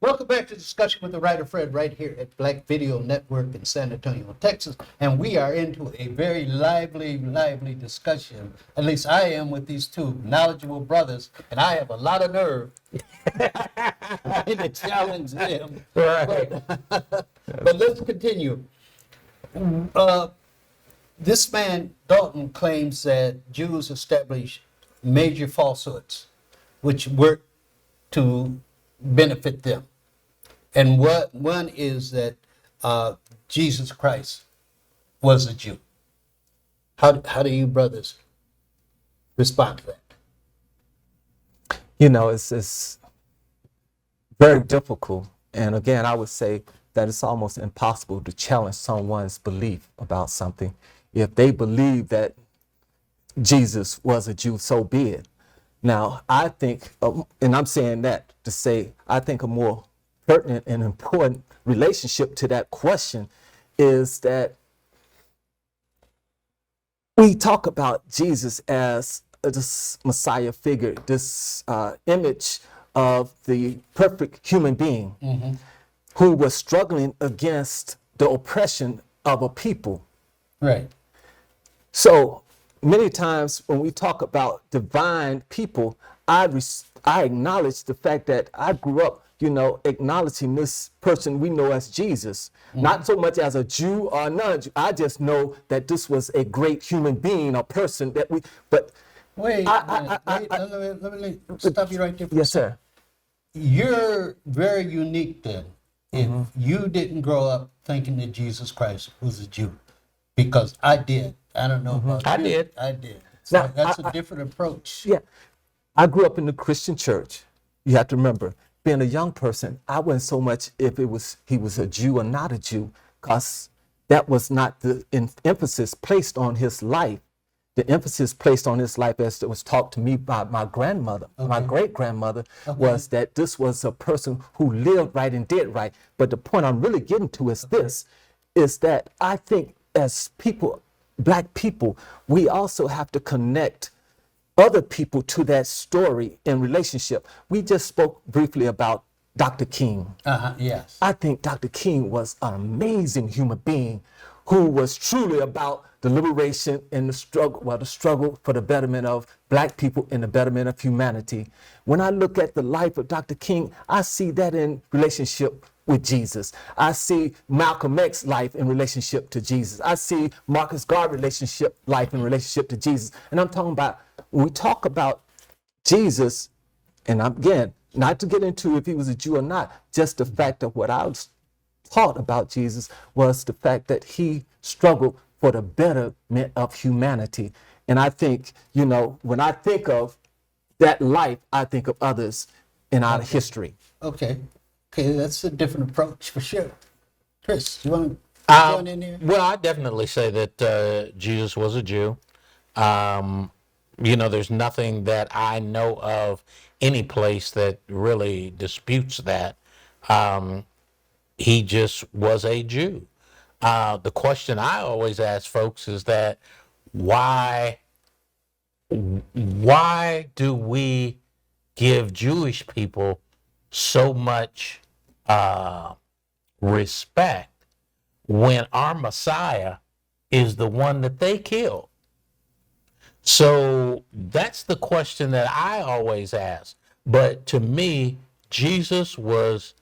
Welcome back to Discussion with the Writer Fred right here at Black Video Network in San Antonio, Texas. And we are into a very lively discussion. At least I am with these two knowledgeable brothers. And I have a lot of nerve to challenge them. Right. But let's continue. This man, Dalton, claims that Jews established major falsehoods which work to benefit them. And one is that Jesus Christ was a Jew. How do you brothers respond to that? You know, it's very difficult. And again, I would say that it's almost impossible to challenge someone's belief about something. If they believe that Jesus was a Jew, so be it. Now, I think, and I'm saying that to say, I think a more pertinent and important relationship to that question is that we talk about Jesus as this Messiah figure, this image of the perfect human being who was struggling against the oppression of a people. Right. So many times when we talk about divine people, I acknowledge the fact that I grew up, acknowledging this person we know as Jesus, not so much as a Jew or a non-Jew. I just know that this was a great human being, a person that we, but Wait, let me stop you right there. Yes, sir. You're very unique then if you didn't grow up thinking that Jesus Christ was a Jew, because I did. I don't know about you. I did. So Now, that's a different approach. Yeah, I grew up in the Christian church. You have to remember, being a young person, I wasn't so much if he was a Jew or not a Jew, because that was not the emphasis placed on his life. The emphasis placed on his life, as it was taught to me by my grandmother, my great-grandmother, was that this was a person who lived right and did right. But the point I'm really getting to is this, is that I think as people, Black people, we also have to connect other people to that story in relationship. We just spoke briefly about Dr. King. Yes. I think Dr. King was an amazing human being who was truly about the liberation and the struggle for the betterment of Black people and the betterment of humanity. When I look at the life of Dr. King, I see that in relationship with Jesus. I see Malcolm X's life in relationship to Jesus. I see Marcus Garvey's life in relationship to Jesus. And I'm talking about, when we talk about Jesus, and again, not to get into if he was a Jew or not, just the fact of what I was taught about Jesus was the fact that he struggled for the betterment of humanity. And I think, when I think of that life, I think of others in our history. Okay, that's a different approach for sure. Chris, you want to join in here? Well, I definitely say that Jesus was a Jew. There's nothing that I know of any place that really disputes that. He just was a Jew. The question I always ask folks is that why do we give Jewish people so much respect when our Messiah is the one that they killed? So that's the question that I always ask. But to me, Jesus was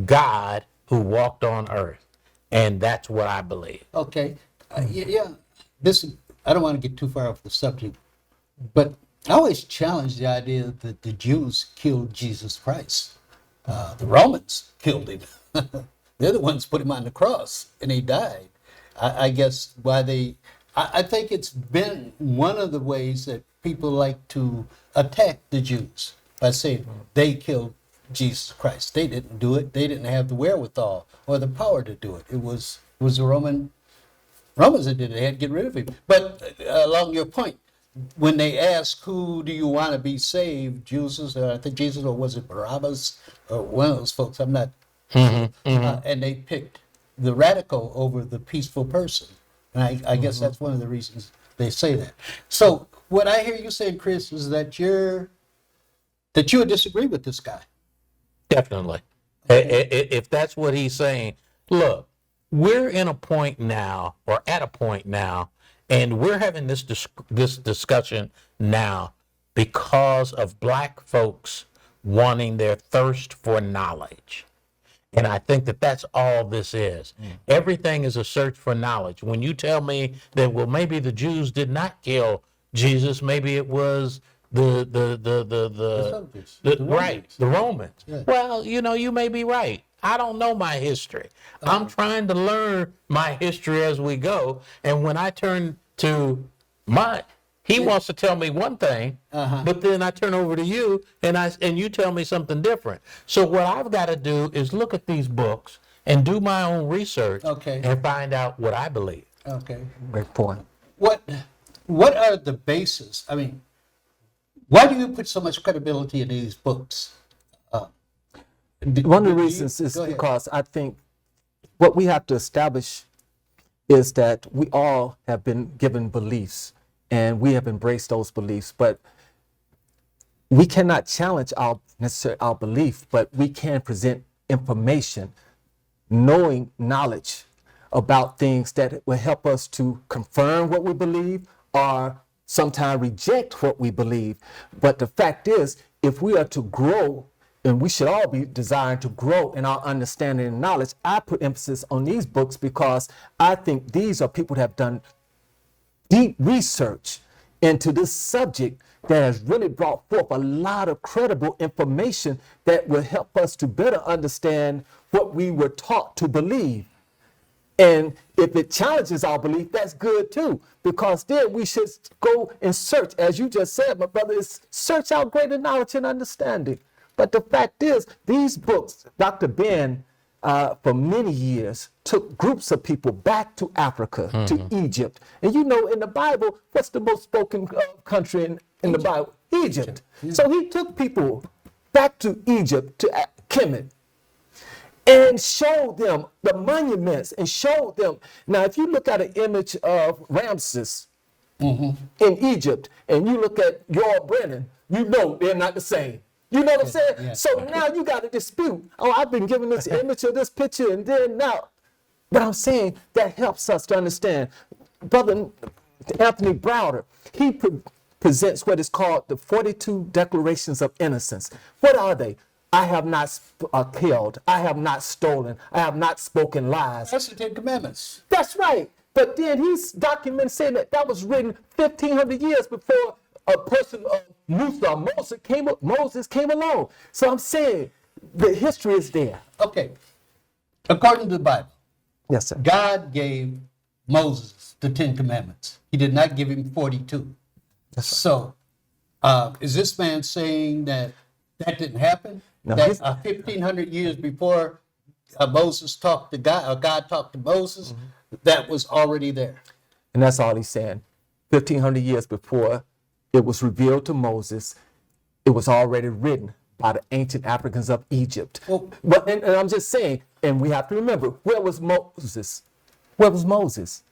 God who walked on earth. And that's what I believe. Okay. Yeah. I don't want to get too far off the subject, but I always challenge the idea that the Jews killed Jesus Christ. The Romans killed him. They're the ones who put him on the cross, and he died. I guess I think it's been one of the ways that people like to attack the Jews by saying they killed Jesus Christ. They didn't do it. They didn't have the wherewithal or the power to do it. It was the Romans that did it. They had to get rid of him. But along your point, when they ask who do you want to be saved, Jesus, I think Jesus, or was it Barabbas, or one of those folks, I'm not sure. And they picked the radical over the peaceful person. And I guess that's one of the reasons they say that. So what I hear you saying, Chris, is that you would disagree with this guy. Definitely. If that's what he's saying, look, we're in a point now, or at a point now, and we're having this discussion now because of black folks wanting their thirst for knowledge. And I think that that's all this is. Everything is a search for knowledge. When you tell me that, well, maybe the Jews did not kill Jesus, maybe it was soldiers, right, the Romans. Yeah. Well, you may be right. I don't know my history. I'm trying to learn my history as we go. And when I turn to he wants to tell me one thing, but then I turn over to you and you tell me something different. So what I've got to do is look at these books and do my own research and find out what I believe. Okay. Great point. What are the bases? I mean, why do you put so much credibility in these books? One of the reasons is because I think what we have to establish is that we all have been given beliefs and we have embraced those beliefs, but we cannot challenge necessarily our belief, but we can present information, knowledge about things that will help us to confirm what we believe or sometimes reject what we believe. But the fact is, if we are to grow, and we should all be desiring to grow in our understanding and knowledge, I put emphasis on these books because I think these are people that have done deep research into this subject that has really brought forth a lot of credible information that will help us to better understand what we were taught to believe. And if it challenges our belief, that's good too, because then we should go and search, as you just said, my brother, is search out greater knowledge and understanding. But the fact is, these books, Dr. Ben, for many years, took groups of people back to Africa, to Egypt. And in the Bible, what's the most spoken country in the Bible? Egypt. So he took people back to Egypt, to Kemet, and showed them the monuments and showed them. Now, if you look at an image of Ramses in Egypt, and you look at Yor Brennan, they're not the same. You know what I'm saying? Yeah. So now you got to dispute. Oh, I've been given this image of this picture and then now. But I'm saying that helps us to understand. Brother Anthony Browder, he presents what is called the 42 Declarations of Innocence. What are they? I have not killed. I have not stolen. I have not spoken lies. That's the Ten Commandments. That's right. But then he's documented saying that was written 1,500 years before a person of Moses came along. So I'm saying the history is there. Okay. According to the Bible, Yes, sir. God gave Moses the Ten Commandments. He did not give him 42. So is this man saying that didn't happen? No, that 1,500 years before Moses talked to God, or God talked to Moses, that was already there. And that's all he's saying. 1,500 years before it was revealed to Moses, it was already written by the ancient Africans of Egypt. Well, And I'm just saying, and we have to remember, where was Moses? Where was Moses?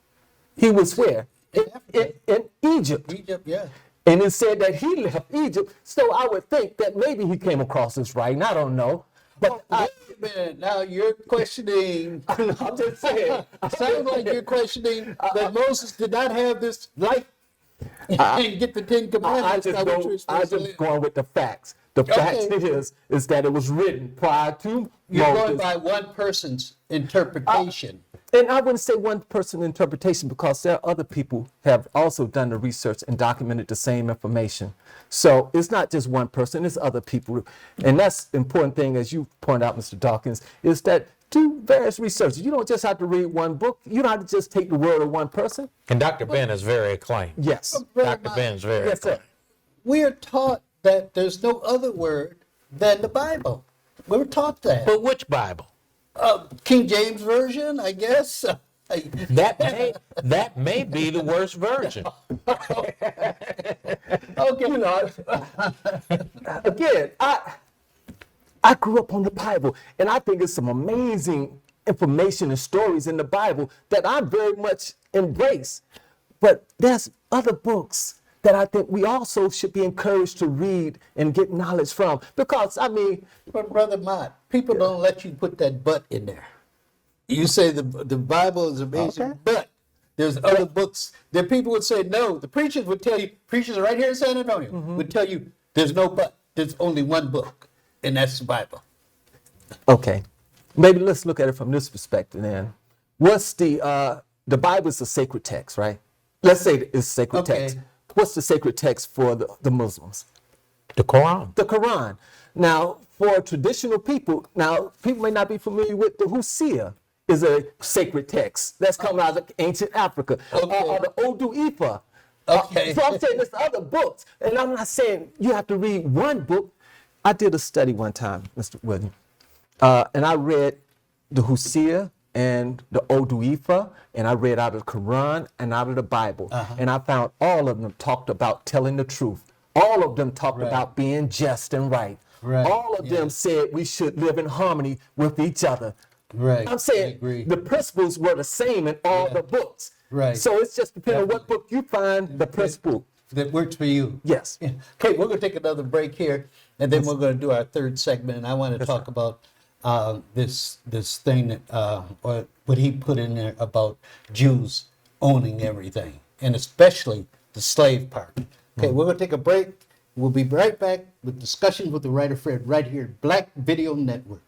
He was where? In Egypt. Egypt, yeah. And it said that he left Egypt. So I would think that maybe he came across this writing. I don't know. But Wait a minute. Now you're questioning. I'm just saying. Sounds like you're questioning that Moses did not have this life and get the Ten Commandments. I just going with the facts. The fact is that it was written prior to You're Moses. going by one person's interpretation. And I wouldn't say one person interpretation because there are other people have also done the research and documented the same information. So it's not just one person, it's other people. And that's the important thing, as you point out, Mr. Dawkins, is that do various research. You don't just have to read one book. You don't have to just take the word of one person. And Dr. Ben is very acclaimed. Yes. Dr. Ben is very Yes, acclaimed. sir. We are taught that there's no other word than the Bible. We were taught that. But which Bible? King James Version, I guess. That may be the worst version. Okay. Again, I grew up on the Bible, and I think it's some amazing information and stories in the Bible that I very much embrace. But there's other books that I think we also should be encouraged to read and get knowledge from. Because, I mean, But Brother Mott, people don't let you put that but in there. You say the Bible is amazing, Okay. but there's other books that people would say no. The preachers would tell you, preachers right here in San Antonio would tell you there's no but. There's only one book, and that's the Bible. okay, maybe let's look at it from this perspective then. What's the Bible is a sacred text, right? Let's say it's a sacred Okay. text. What's the sacred text for the Muslims? The Quran. The Quran. Now, for traditional people, now people may not be familiar with the Husia is a sacred text that's come out of ancient Africa, or the Odu Ifa. Okay. So I'm saying there's other books, and I'm not saying you have to read one book. I did a study one time, Mr. William, and I read the Husia and the Odu Ifa, and I read out of the Quran and out of the Bible, and I found all of them talked about telling the truth. All of them talked Right. about being just and right. Right, All of them said we should live in harmony with each other. Right. I'm I saying agree. the principles were the same in all the books. Right. So it's just depending on what book you find the principle. That works for you. Yes. Yeah. Okay, we're going to take another break here, and then we're going to do our third segment. And I want to talk about this thing that or what he put in there about Jews owning everything, and especially the slave part. Okay, we're going to take a break. We'll be right back with discussions with the writer Fred right here, Black Video Network.